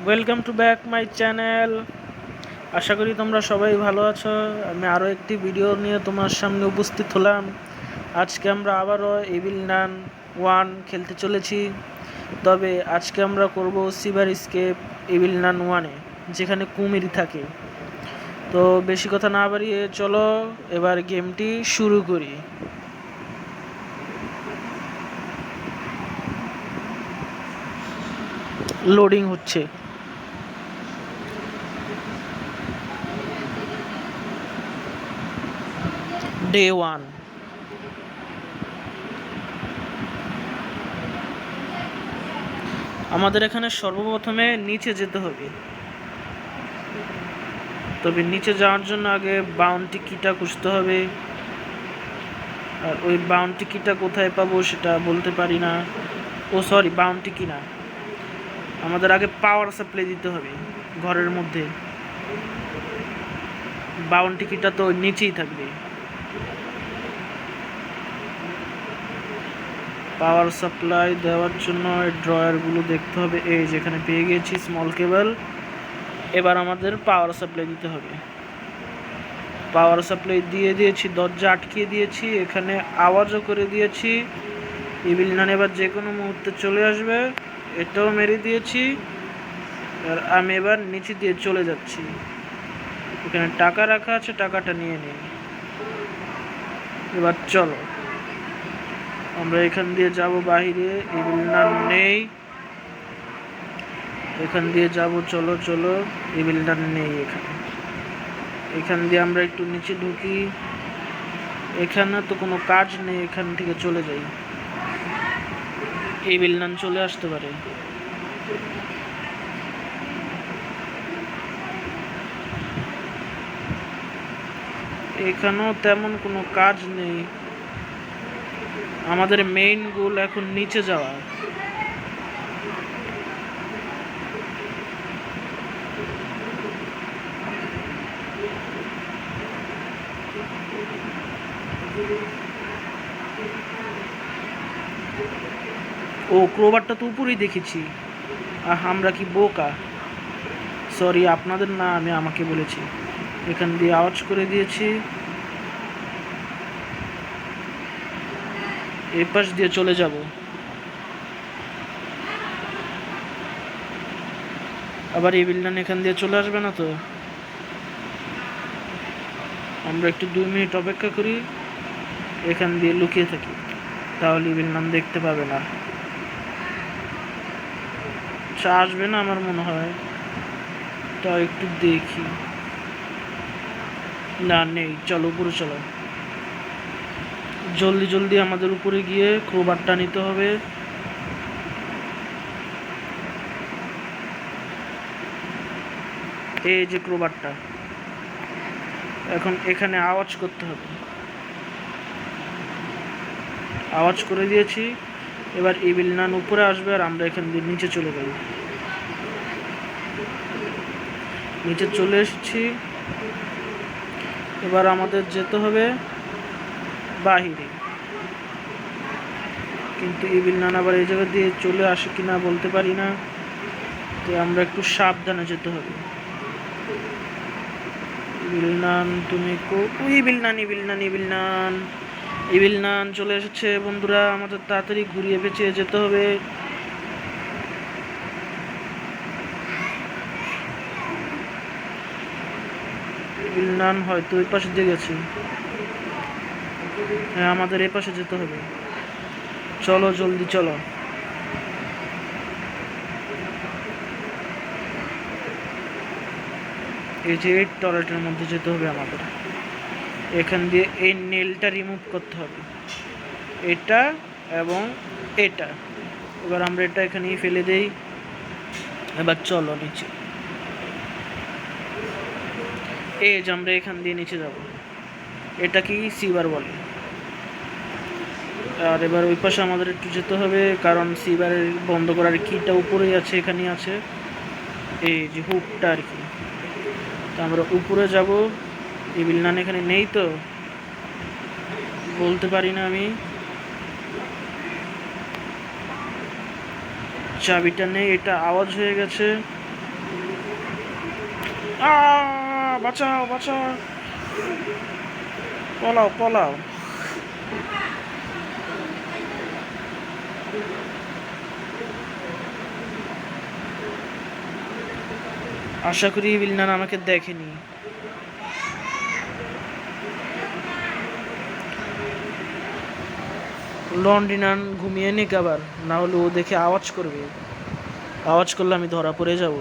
Welcome to back my channel. আশা করি তোমরা সবাই ভালো আছো। আমি আরও একটি ভিডিও নিয়ে তোমার সামনে উপস্থিত হলাম। আজকে আমরা আবারও এভিল নান 1 খেলতে চলেছি। তবে আজকে আমরা করব সিভার স্কেপ এভিল নান 1-এ, যেখানে কুমির থাকে। তো বেশি কথা না বাড়িয়ে চলো এবার গেমটি শুরু করি। লোডিং হচ্ছে। ডে 1। আমাদের এখানে সর্বপ্রথমে নিচে যেতে হবে। তবে নিচে যাওয়ার জন্য আগে বাউন্টি কিটা খুঁজতে হবে। আর ওই বাউন্টি কিটা কোথায় পাবো সেটা বলতে পারি না। বাউন্টি কি না, আমাদের আগে পাওয়ার সাপ্লাই দিতে হবে ঘরের মধ্যে। বাউন্টি কিটা তো নিচেই থাকবে। পাওয়ার সাপ্লাই দেওয়ার জন্য ড্রয়ারগুলো দেখতে হবে। এই যেখানে পেয়ে গেছি স্মল কেবল। এবার আমাদের পাওয়ার সাপ্লাই দিতে হবে। পাওয়ার সাপ্লাই দিয়ে দিয়েছি, দরজা আটকিয়ে দিয়েছি, এখানে আওয়াজও করে দিয়েছি। ইভিল নান এবার যে কোনো মুহূর্তে চলে আসবে, এটাও মেরে দিয়েছি। আর আমি এবার নিচে দিয়ে চলে যাচ্ছি। এখানে টাকা রাখা আছে, টাকাটা নিয়ে নিই। এবার চলো আমরা এখান দিয়ে যাব বাহিরে। ইভিল নান নেই, এখান দিয়ে যাব। চলো চলো, ইভিল নান নেই এখানে। এখান দিয়ে আমরা একটু নিচে ঢুকি। এখানে তো কোনো কাজ নেই, এখান থেকে চলে যাই। ইভিল নান চলে আসতে পারে। এখানেও তেমন কোনো কাজ নেই। আমাদের মেইন গোল এখন নিচে যাওয়া। ও ক্রোবারটা তো উপরেই দেখেছি। আমরা কি বোকা। সরি, আপনাদের না, আমি আমাকে বলেছি। এখান দিয়ে আওয়াজ করে দিয়েছি। এই পাশ দিয়ে চলে যাব। আবার এই বিল্ডান এখান দিয়ে চলে আসবে না তো। আমরা একটু 2 মিনিট অপেক্ষা করি, এখান দিয়ে লুকিয়ে থাকি, তাহলে ইভিল নান দেখতে পাবে না। আসবে না আমার মনে হয়, তা একটু দেখি। না, নেই। চলো উপরে চলো, জলদি জলদি আমাদের উপরে গিয়ে ক্রোবারটা নিতে হবে। এই যে ক্রোবারটা, এখন এখানে আওয়াজ করতে হবে। আওয়াজ করে দিয়েছি। এবার ইভিল নান উপরে আসবে আর আমরা এখান দিয়ে নিচে চলে যাব। নিচে চলে এসেছি। এবার আমাদের যেতে হবে বাহিরে। কিন্তু ইভিল নান আবার এই জায়গা দিয়ে চলে আসে কিনা বলতে পারি না, তো আমরা একটু সাবধানে যেতে হবে। ইভিল নান তুমি ইভিল নান, ইভিল নান, ইভিল নান, ইভিল নান চলে এসেছে বন্ধুরা। আমাদের তাড়াতাড়ি ঘুরিয়ে পেঁচিয়ে যেতে হবে। ইভিল নান হয়তো ওই পাশে দিয়ে গেছে। হ্যাঁ, আমাদের এই পাশে যেতে হবে। চলো জলদি চলো। এই যে এই টয়লেটের মধ্যে যেতে হবে আমাদের। এখান দিয়ে এই নেলটা রিমুভ করতে হবে, এটা এবং এটা। এবার আমরা এটা এখানেই ফেলে দেই। এবার চলো নিচে। এই যে আমরা এখান দিয়ে নিচে যাব, এটা কি সিভার বলে। আর এবার ওই পাশে আমাদের একটু যেতে হবে, কারণ সিভারের বন্ধ করার কিটা উপরেই আছে, এখানেই আছে। এই যে হুকটা আর কি। তো আমরা উপরে যাব। ইভিল নান এখানে নেই তো বলতে পারি না আমি। চাবিটা নেই, এটা আওয়াজ হয়ে গেছে। বাঁচাও বাঁচাও, পলাও পলাও। আশা করি বিলনান আমাকে দেখেনি। লন্ডিনান ঘুমিয়ে নিক আবার, না হলে ও দেখে আওয়াজ করবে, আওয়াজ করলে আমি ধরা পড়ে যাব।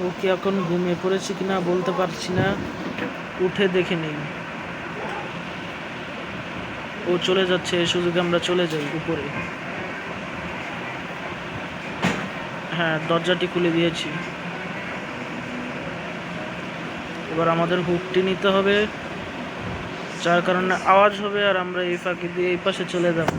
ও কি এখন ঘুমিয়ে পড়েছে কিনা বলতে পারছি না, উঠে দেখে নেই। ও চলে যাচ্ছে, এই সুযোগে আমরা চলে যাই উপরে। হ্যাঁ, দরজাটি খুলে দিয়েছি। এবার আমাদের হুকটি নিতে হবে, যার কারণে আওয়াজ হবে আর আমরা এই ফাঁকি দিয়ে এই পাশে চলে যাব।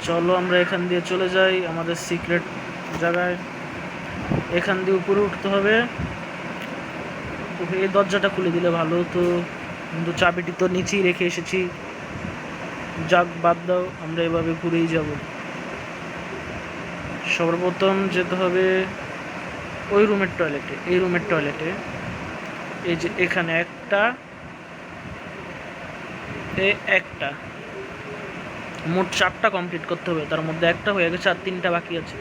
চলো আমরা এখান দিয়ে চলে যাই আমাদের সিক্রেট জায়গায়। এখান দিয়ে উপরে উঠতে হবে। এই দরজাটা খুলে দিলে ভালো হতো, কিন্তু চাবিটি তো নিচেই রেখে এসেছি। যাক, বাদ দাও, আমরা এভাবে ঘুরেই যাব। সর্বপ্রথম যেতে হবে ওই রুমের টয়লেটে, এই রুমের টয়লেটে। এই যে এখানে একটা, একটা, মোট 4টা কমপ্লিট করতে হবে, তার মধ্যে একটা হয়ে গেছে আর 3টা বাকি আছে।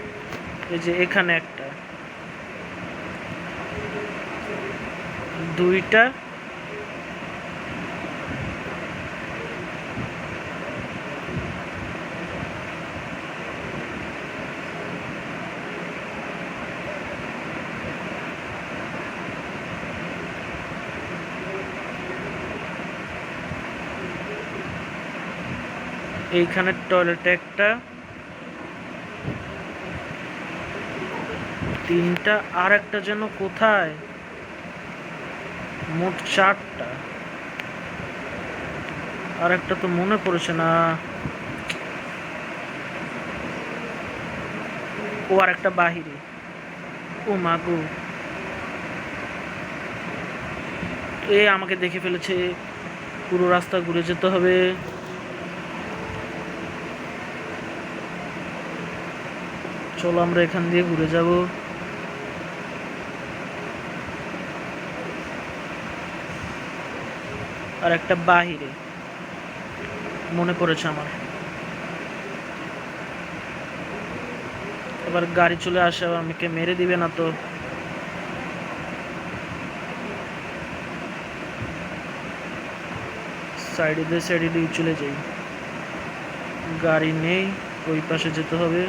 এই যে এখানে একটা, 2টা, এইখানে টয়লেটে একটা, 3টা, আর একটা যেন কোথায়, মোট 4টা। আর একটা তো মনে পড়েছে না। ও আর একটা বাহিরে। ও মাগো, এ আমাকে দেখে ফেলেছে, পুরো রাস্তা ঘুরে যেতে হবে। চলো আমরা এখান দিয়ে ঘুরে যাব। আর একটা বাহিরে মনে পড়েছে আমার। এবার গাড়ি চলে আসে, আমাকে মেরে দিবে না তো। সাইডে দিয়ে চলে যাই, গাড়ি নেই, ওই পাশে যেতে হবে।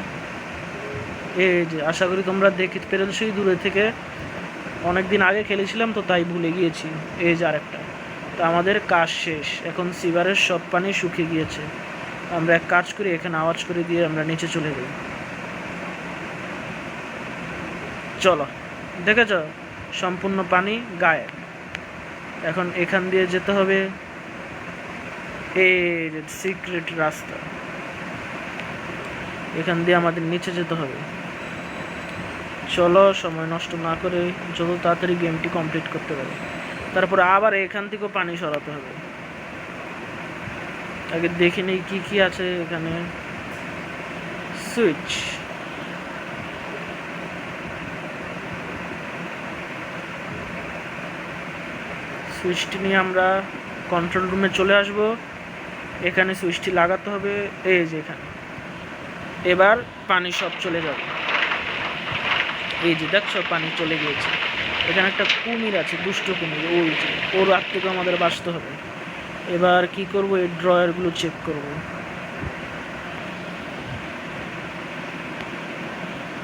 এই যে, আশা করি তোমরা দেখতে পেরেছো দূরে থেকে, অনেকদিন আগে খেলেছিলাম তো তাই ভুলে গিয়েছি। এই যে আরেকটা। তো আমাদের কাজ শেষ, এখন সিভারের সব পানি শুকিয়ে গিয়েছে। আমরা এক কাজ করি, এখানে আওয়াজ করে দিয়ে আমরা নিচে চলে যাই। চলো, দেখেছ সম্পূর্ণ পানি গায়ে। এখন এখান দিয়ে যেতে হবে, এই সিক্রেট রাস্তা, এখান দিয়ে আমাদের নিচে যেতে হবে। চলো, সময় নষ্ট না করে যত তাড়াতাড়ি গেমটি কমপ্লিট করতে পারে। তারপরে আবার এখান থেকেও পানি সরাতে হবে। আগে দেখে নেই কি কি আছে এখানে। সুইচ, সুইচটি নিয়ে আমরা কন্ট্রোল রুমে চলে আসব। এখানে সুইচটি লাগাতে হবে, এই যে এখানে। এবার পানি সব চলে যাবে। এই যে দেখছো, পানি চলে গিয়েছে। এখানে একটা কুমির আছে, দুষ্ট কুমির, ওই যে ওর হাত থেকে আমাদের বাঁচতে হবে। এবার কি করব, এই ড্রয়ারগুলো চেক করব।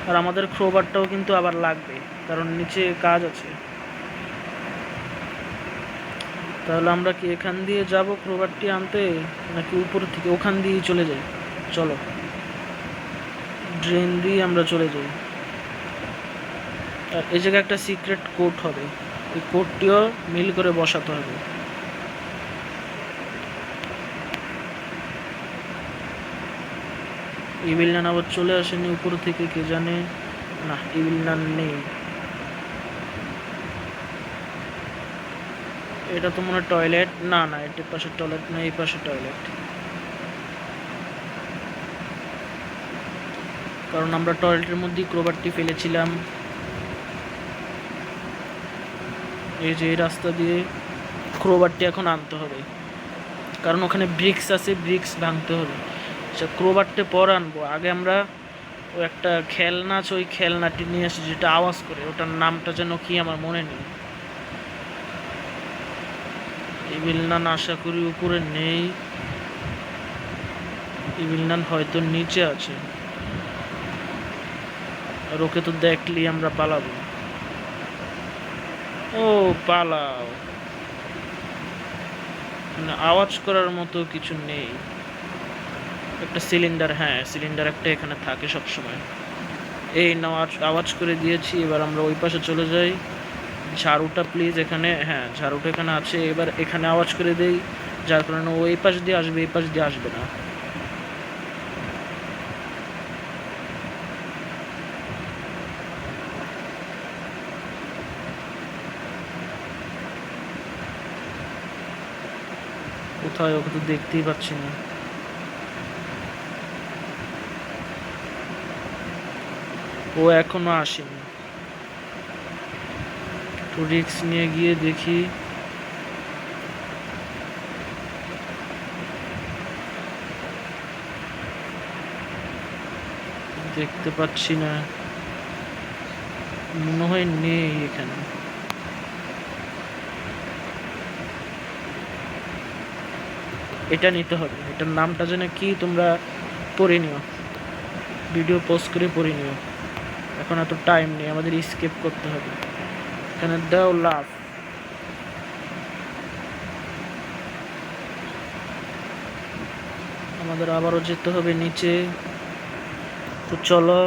আর আমাদের ক্রোবারটাও কিন্তু আবার লাগবে, কারণ নিচে কাজ আছে। তাহলে আমরা কি এখান দিয়ে যাব ক্রোবারটি আনতে, নাকি উপর থেকে ওখান দিয়েই চলে যাই? চলো, ড্রেন দিয়ে আমরা চলে যাই। আর এই জায়গায় একটা সিক্রেট কোড হবে, এই কোডটিও মিল করে বসাতে হবে। ইভিল নান আবার চলে আসেনি উপর থেকে, কে জানে। না, ইভিল নান নেই। এটা তো মনে হয় টয়লেট। না না, এটার পাশে টয়লেট না, এই পাশে টয়লেট। কারণ আমরা টয়লেটের মধ্যেই ক্রোবারটি ফেলেছিলাম। এই যে এই রাস্তা দিয়ে ক্রোবারটি এখন আনতে হবে, কারণ ওখানে ব্রিক্স আছে, ব্রিক্স ভাঙতে হবে। আচ্ছা, ক্রোবারটা পর আনবো, আগে আমরা ও একটা খেলনা আছে, ওই খেলনাটি নিয়ে আসি যেটা আওয়াজ করে, ওটার নামটা যেন কি আমার মনে নেই। ইভিল নান আশা করি উপরে নেই, ইভিল নান হয়তো নিচে আছে। আর ওকে তো দেখলি আমরা পালাবো। ও পালাও, মানে আওয়াজ করার মতো কিছু নেই। একটা সিলিন্ডার, হ্যাঁ সিলিন্ডার একটা এখানে থাকে সব সময়। এই না, আওয়াজ করে দিয়েছি, এবার আমরা ওই পাশে চলে যাই। ঝাড়ুটা প্লিজ এখানে, হ্যাঁ ঝাড়ুটা এখানে আছে। এবার এখানে আওয়াজ করে দেই, যার কারণে ও এই পাশ দিয়ে আসবে, এই পাশ দিয়ে আসবে না। কোথায়, ওকে তো দেখতেই পাচ্ছি না। ও এখনো আসেনি, তো রিক্স নিয়ে গিয়ে দেখি। দেখতে পাচ্ছি না, মনে হয় নেই এখানে। এটা নিতে হবে, এটার নামটা যেন কি তোমরা পড়ে নিও, ভিডিও পোস্ট করে পড়ে নিও। এখন এত টাইম নেই, আমাদের স্কেপ করতে হবে। এখানে দাও লাভ। আমাদের আবারও যেতে হবে নিচে, তো চলো।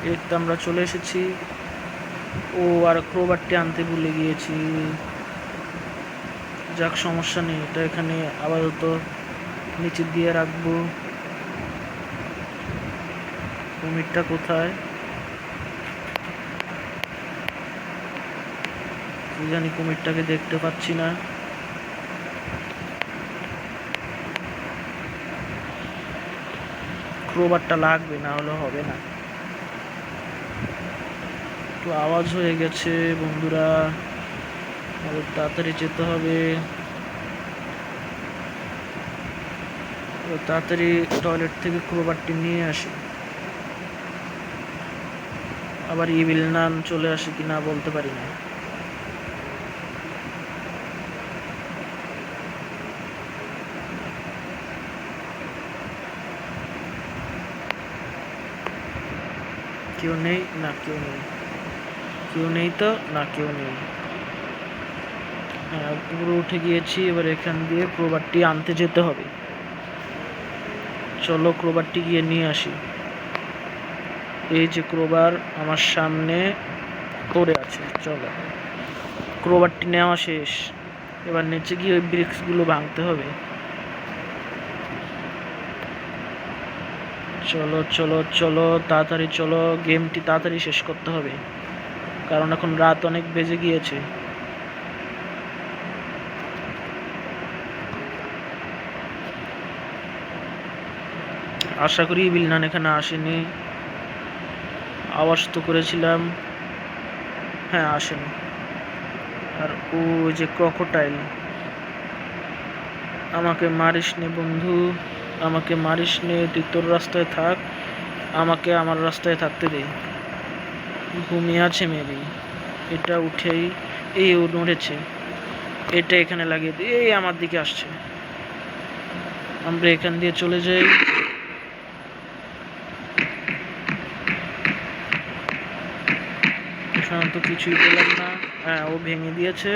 এই তো আমরা চলে এসেছি। ও আর ক্রোবারটি আনতে ভুলে গিয়েছি। যাক, সমস্যা নেই, এটা এখানে আপাতত নিচে দিয়ে রাখবো। কুমিরটা কোথায় কি জানি, কুমিরটাকে দেখতে পাচ্ছি না। ক্রোবারটা লাগবে, না হলে হবে না। একটু আওয়াজ হয়ে গেছে বন্ধুরা, আমাদের তাড়াতাড়ি যেতে হবে। তাড়াতাড়ি টয়লেট থেকে ক্রোবারটি নিয়ে আসি। আবার ইভিল নান চলে আসে কিনা বলতে পারি না। কেউ নেই, না কেউ নেই, কেউ নেই তো, না কেউ নেই। হ্যাঁ, উপরে উঠে গিয়েছি, এবার এখান দিয়ে ক্রোবারটি আনতে যেতে হবে। চলো ক্রোবারটি গিয়ে নিয়ে আসি। এই যে ক্রোবার আমার সামনে পড়ে আছে, চলো। ক্রোবারটি নেওয়া শেষ, এবার নিচে গিয়ে ওই ব্রিক্সগুলো ভাঙতে হবে। চলো চলো চলো, তাড়াতাড়ি চলো, গেমটি তাড়াতাড়ি শেষ করতে হবে, কারণ এখন রাত অনেক বেজে গিয়েছে। আশা করি ইভিল নান এখানে আসেনি, আওয়াজ তো করেছিলাম। হ্যাঁ আসেনি। আর ওই যে ক্রোকোডাইল, আমাকে মারিস নে বন্ধু, আমাকে মারিস নে, তুই তোর রাস্তায় থাক, আমাকে আমার রাস্তায় থাকতে দে। ঘুমিয়ে আছে মেবি। এটা উঠেই, এই ও নড়েছে, এটা এখানে লাগিয়ে দিই। এই আমার দিকে আসছে, আমরা এখান দিয়ে চলে যাই। এখানে তো কিছুই পেলাম না। হ্যাঁ, ও ভেঙে দিয়েছে।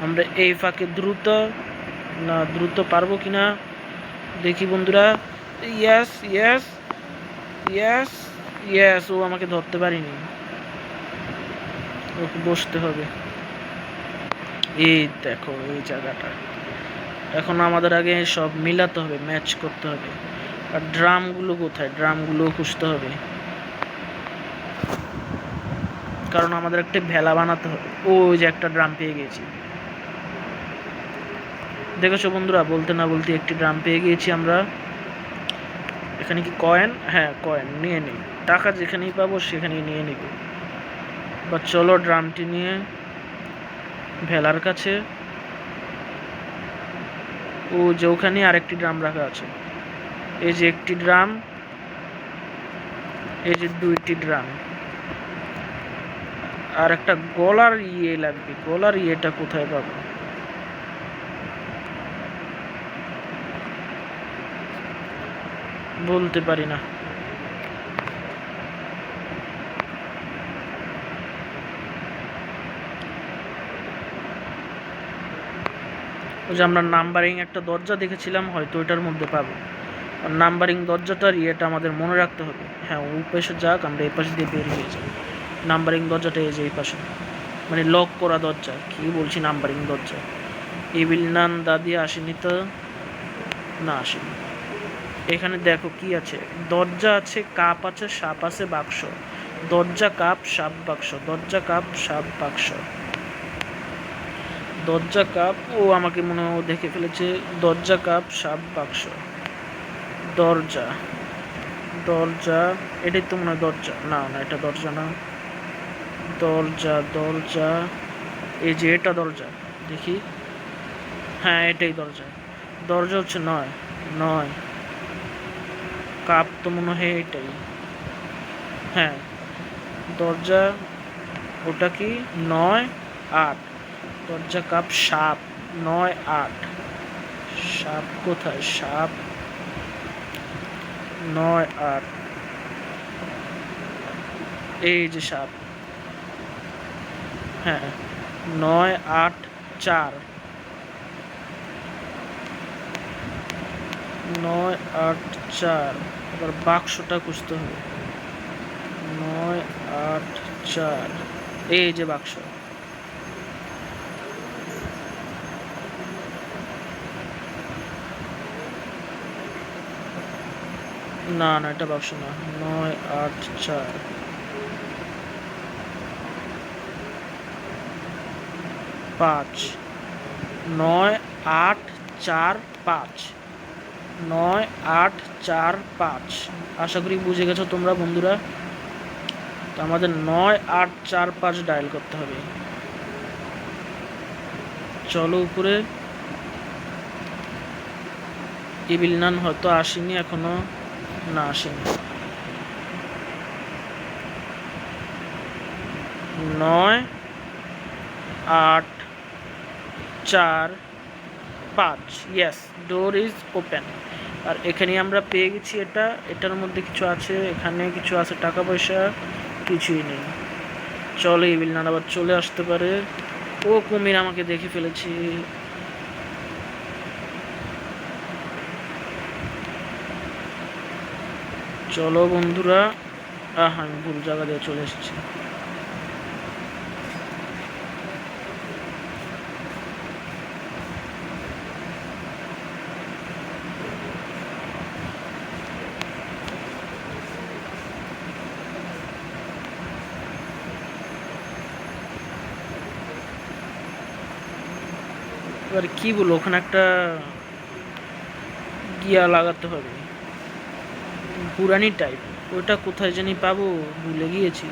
আমরা এই ফাঁকে দ্রুত না দ্রুত পারবো কিনা দেখি বন্ধুরা। ইয়েস ইয়েস ইয়েস ইয়েস, ও আমাকে ধরতে পারিনি, ওকে বসতে হবে। এই দেখো এই জায়গাটা, এখন আমাদের আগে সব মিলাতে হবে, ম্যাচ করতে হবে। আর ড্রামগুলো কোথায়, ড্রামগুলো খুঁজতে হবে, কারণ আমাদের একটা ভেলা বানাতে হবে। ওই যে একটা ড্রাম পেয়ে গেছি, দেখেছো বন্ধুরা, বলতে না বলতে একটি ড্রাম পেয়ে গিয়েছি আমরা। এখানে কি কয়েন? হ্যাঁ কয়েন, নিয়ে নিই, টাকা যেখানেই পাবো সেখানেই নিয়ে নিব। বা চলো ড্রামটি নিয়ে ভেলার কাছে, ও যে ওখানে আরেকটি ড্রাম রাখা আছে, এই যে একটি ড্রাম, এই যে দুইটি ড্রাম। আর একটা গলার ইয়ে লাগবে, গলার ইয়েটা কোথায় পাবো? বলতে পারি না। ওই যে আমরা নাম্বারিং একটা দরজা দেখেছিলাম, হয়তো ওইটার মধ্যে পাবো। আর নাম্বারিং দরজাটার ইয়েটা আমাদের মনে রাখতে হবে। হ্যাঁ ওই পাশে যাক, আমরা এই পাশে দিয়ে বের হয়ে যাই। নাম্বারিং দরজাটা এই যে এই পাশে, মানে লক করা দরজা, কি বলছি নাম্বারিং দরজা। ইভিল নান দাদি আসেনি তো? না আসেনি। এখানে দেখো কি আছে, দরজা আছে, কাপ আছে, সাপ আছে, বাক্স। দরজা, কাপ, সাপ, বাক্স, দরজা, কাপ, সাপ, বাক্স, দরজা, কাপ। ও আমাকে মনে হয় দেখে ফেলেছে। দরজা, কাপ, সাপ, বাক্স, দরজা, দরজা, এটাই তো মনে হয় দরজা। না না এটা দরজা না, দরজা, দরজা, এই যে এটা দরজা, দেখি, হ্যাঁ এটাই দরজা। দরজা হচ্ছে 9, 9। কাপ তো মনে হয় এটাই, হ্যাঁ দরজা, ওটা কি 9, 8। দরজা, কাপ, সাপ, 9, 8। সাপ কোথায়, সাপ 9, 8, এই যে সাপ, হ্যাঁ 9, 8, 4, 9, 8, 4। এবার বাক্সটা খুঁজতে হবে, 9, 8, 4, এই যে বাক্স। না না এটা বাক্স না, 9, 8, 4, 5, 9, 8, 4, 5, 9, 8, 4, 5। আশা করি বুঝে গেছো তোমরা বন্ধুরা। তো আমাদের 9, 8, 4, 5 ডায়াল করতে হবে। চলো উপরে। ইভিল নান হয়তো আসেনি এখনো, না আসেনি। 9, 8, 4, 5, ইয়েস, ডোর ইজ ওপেন। আর এখানে আমরা পেয়ে গেছি এটা, এটার মধ্যে কিছু আছে, এখানে কিছু আছে, টাকা পয়সা কিছুই নেই। চলো ইভিল নান আবার চলে আসতে পারে। ও কুমির আমাকে দেখে ফেলেছি। চলো বন্ধুরা, আমি ভুল জায়গা দিয়ে চলে এসেছি। এবার কি বলবো, ওখানে একটা গিয়া লাগাতে হবে, পুরানি টাইপ। ওটা কোথায় জানি পাবো, ভুলে গিয়েছি।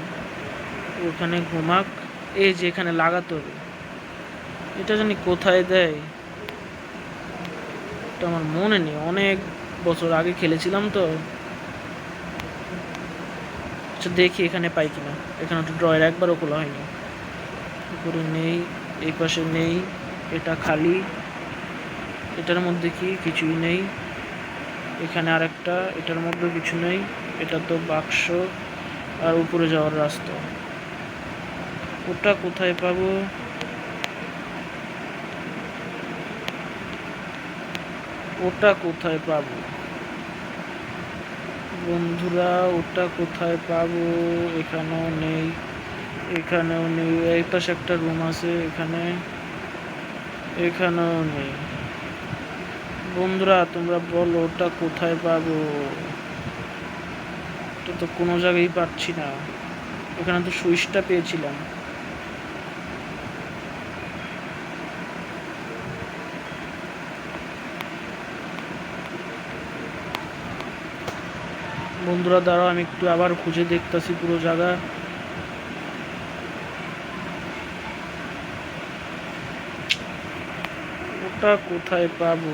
ওখানে ঘুমাক, এই যে এখানে লাগাতে হবে। এটা জানি কোথায় দেয়, এটা আমার মনে নেই, অনেক বছর আগে খেলেছিলাম তো। আচ্ছা দেখি এখানে পাই কিনা। এখানে তো ড্রয়ার একবারও খোলা হয়নি। উপরে নেই, এই পাশে নেই, এটা খালি, এটার মধ্যে কি কিছুই নেই। এখানে আরেকটা, এটার মধ্যে কিছু নেই, এটা তো বাক্স। আর উপরে যাওয়ার রাস্তা, ওটা কোথায় পাবো? ওটা কোথায় পাবো বন্ধুরা? ওটা কোথায় পাবো? এখানেও নেই, এখানেও নেই। এই পাশে একটা রুম আছে, এখানেও নেই। বন্ধুরা তোমরা বলো ওটা কোথায় পাবো? ওটা তো কোনো জায়গায় পাচ্ছি না। এখানে তো সুইচটা পেয়েছিলাম। বন্ধুরা দাঁড়াও, আমি একটু আবার খুঁজে দেখতেছি পুরো জায়গা। ওটা কোথায় পাবো?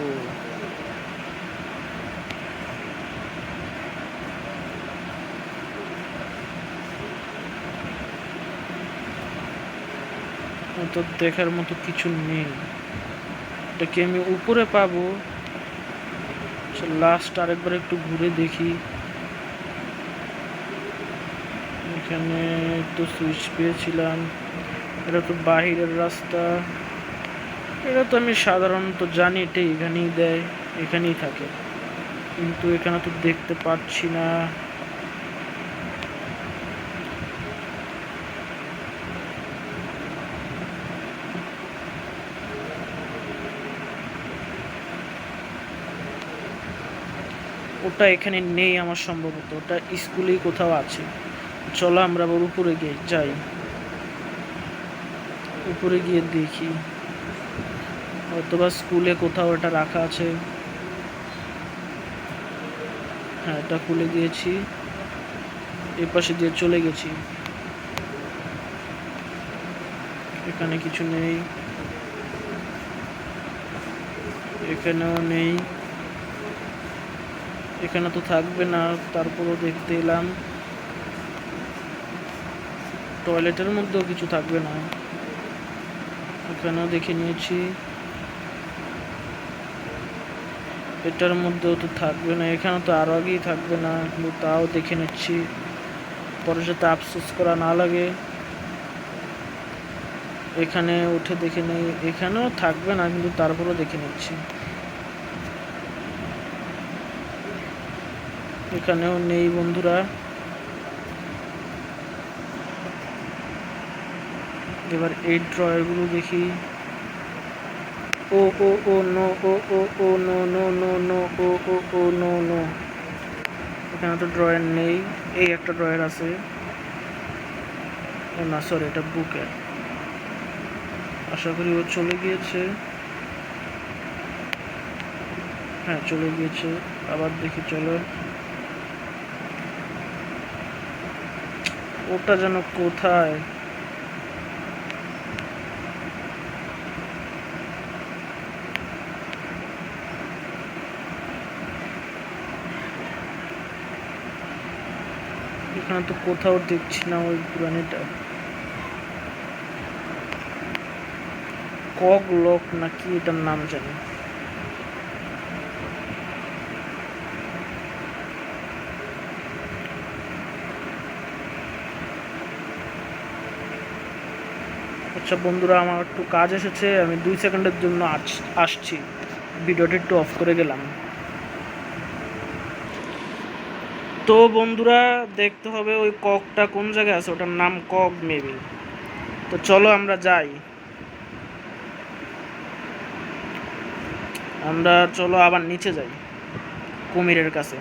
তো দেখার মতো কিছু নেই। এটাকে আমি উপরে পাবো? লাস্ট আরেকবার একটু ঘুরে দেখি। এখানে তো সুইচ পেয়েছিলাম, এটা তো বাহিরের রাস্তা। এটা তো আমি সাধারণত জানি এটা এখানেই দেয়, এখানেই থাকে, কিন্তু এখানে তো দেখতে পাচ্ছি না। ওটা এখানে নেই আমার সম্ভবত, ওটা স্কুলেই কোথাও আছে। চলো আমরা আবার উপরে গিয়ে যাই, উপরে গিয়ে দেখি, হয়তোবা স্কুলে কোথাও এটা রাখা আছে। হ্যাঁ, এটা খুলে দিয়েছি, এ পাশে দিয়ে চলে গেছি। এখানে কিছু নেই, এখানেও নেই। এখানে তো থাকবে না, তারপরও দেখতে এলাম। টয়লেটের মধ্যেও কিছু থাকবে না, এখানেও দেখে নিয়েছি। এটার মধ্যেও তো থাকবে না, এখানে তো আরো আগেই থাকবে না, কিন্তু তাও দেখে নিচ্ছি, পরে যাতে আফসোস করা না লাগে। এখানে উঠে দেখে নেই, এখানেও থাকবে না, কিন্তু তারপরও দেখে নিচ্ছি। এখানেও নেই বন্ধুরা। এবার এই ড্রয়ারগুলো দেখি। ও ও ও নো, ও ও ও নো নো নো নো, ও ও ও নো নো। এখানে তো ড্রয়ার নেই, এই একটা ড্রয়ার আছে। না সরি, এটা বুকের। আশা করি ও চলে গিয়েছে। হ্যাঁ চলে গিয়েছে, আবার দেখি চলো। ওটা যেন কোথায়? এখানে তো কোথাও দেখছি না ওই পুরানিটা। কক লক নাকি এটার নাম জানি। আচ্ছা বন্ধুরা, আমার একটু কাজ এসেছে, আমি 2 সেকেন্ডের জন্য আসছি। ভিডিওটা একটু অফ করে গেলাম। তো বন্ধুরা দেখতে হবে ওই ককটা কোন জায়গায় আছে, ওটার নাম কক মেবি। তো চলো আমরা যাই, আমরা চলো আবার নিচে যাই কুমিরের কাছে।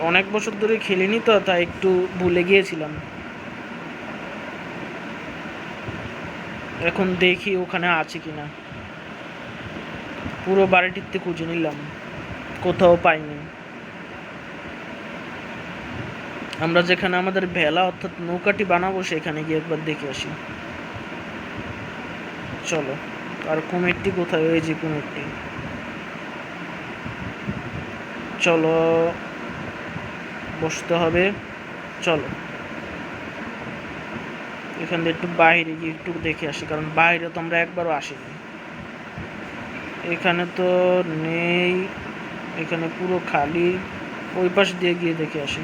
অনেক বছর ধরে খেলিনি তো, তাই একটু ভুলে গিয়েছিলাম। এখন দেখি ওখানে আছে কিনা। পুরো বাড়িটিতে খুঁজে নিলাম, কোথাও পাইনি। আমরা যেখানে আমাদের ভেলা অর্থাৎ নৌকাটি বানাবো সেখানে গিয়ে একবার দেখে আসি। চলো। আর কুমিরটি কোথায়? ওই যে কুমিরটি। চলো, বসতে হবে। চলো এখান থেকে একটু বাইরে গিয়ে একটু দেখে আসি, কারণ বাইরে তো আমরা একবারও আসিনি। এখানে তো নেই, এখানে পুরো খালি। ওই পাশ দিয়ে গিয়ে দেখে আসি।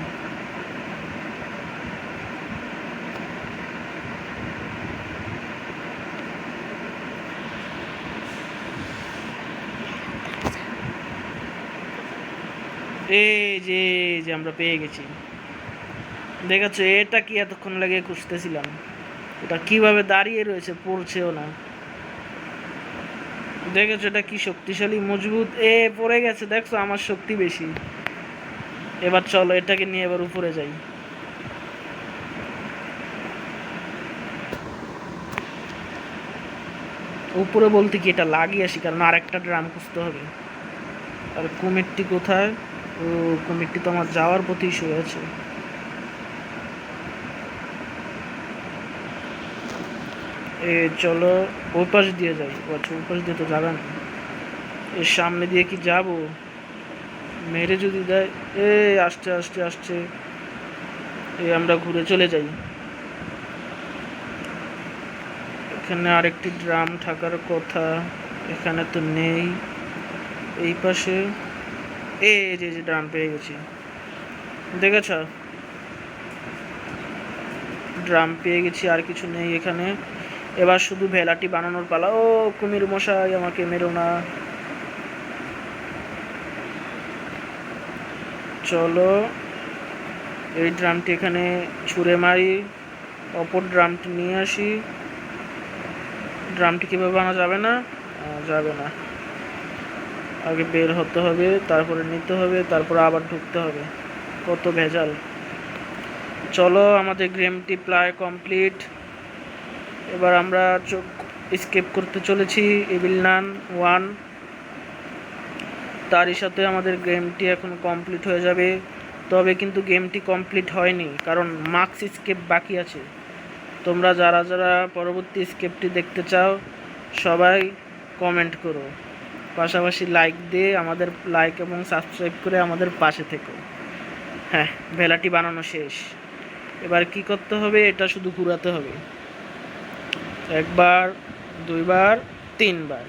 এই যে আমরা পেয়ে গেছি। দেখেছো এটা কি এতক্ষণ লাগে খুঁজতেছিলাম, এটা কিভাবে দাঁড়িয়ে রয়েছে, পড়ছেও না। দেখেছো এটা কি শক্তিশালী মজবুত, পড়ে গেছে। দেখছো আমার শক্তি বেশি। এবার চলো এটাকে নিয়ে এবার উপরে যাই। উপরে বলতে কি এটা লাগিয়ে আসি, কারণ আর একটা ড্রাম খুঁজতে হবে। আর কুমিরটি কোথায়? ও কুমিরটি তো আমার যাওয়ার পথে শুয়ে আছে। চলো ওই পাশ দিয়ে যাই। আচ্ছা ওই পাশ দিয়ে তো যাবে না, এর সামনে দিয়ে কি যাব? মেরে যদি দেয়। আসছে আসছে আসছে। আমরা ঘুরে চলে যাই। এখানে আরেকটি ড্রাম থাকার কথা, এখানে তো নেই। এই পাশে যে ড্রাম পেয়ে গেছি। দেখেছ ড্রাম পেয়ে গেছি, আর কিছু নেই এখানে। এবার শুধু ভেলাটি বানানোর পালা। ও কুমির মশাই আমাকে মেরো না। চলো এই ড্রামটি এখানে ছুঁড়ে মারি, অপর ড্রামটি নিয়ে আসি। ড্রামটি কীভাবে বানা যাবে না? যাবে না, আগে বের হতে হবে, তারপরে নিতে হবে, তারপরে আবার ঢুকতে হবে। কত ভেজাল। চলো আমাদের গেমটি প্রায় কমপ্লিট। এবার আমরা স্কেপ করতে চলেছি ইভিল নান 1। তারই সাথে আমাদের গেমটি এখন কমপ্লিট হয়ে যাবে। তবে কিন্তু গেমটি কমপ্লিট হয়নি, কারণ মাক্স স্কেপ বাকি আছে। তোমরা যারা যারা পরবর্তী স্কেপটি দেখতে চাও সবাই কমেন্ট করো, পাশাপাশি লাইক দিয়ে আমাদের লাইক এবং সাবস্ক্রাইব করে আমাদের পাশে থেকো। হ্যাঁ, ভেলাটি বানানো শেষ। এবার কি করতে হবে? এটা শুধু ঘুরাতে হবে, একবার, দুইবার, তিনবার,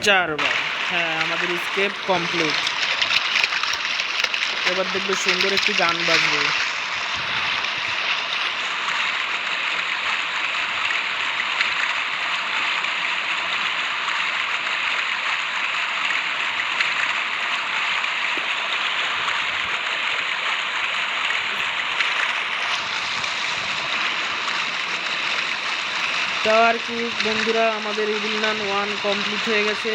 চারবার। হ্যাঁ, আমাদের স্কেপ কমপ্লিট। এবার দেখবে সুন্দর একটি গান বাজবে। তো আর কি বন্ধুরা, আমাদের ইভিল নান 1 কমপ্লিট হয়ে গেছে।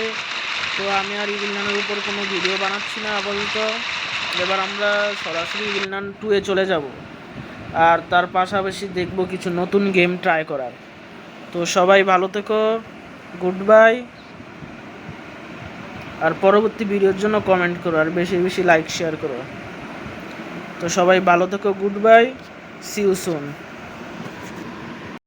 তো আমি আর ইভিল নানের উপর কোনো ভিডিও বানাচ্ছি না আপাতত। এবার আমরা সরাসরি ইভিল নান 2-এ চলে যাব, আর তার পাশাপাশি দেখব কিছু নতুন গেম ট্রাই করার। তো সবাই ভালো থেকো, গুড বাই। আর পরবর্তী ভিডিওর জন্য কমেন্ট করো, আর বেশি বেশি লাইক শেয়ার করো। তো সবাই ভালো থেকো, goodbye, see you soon.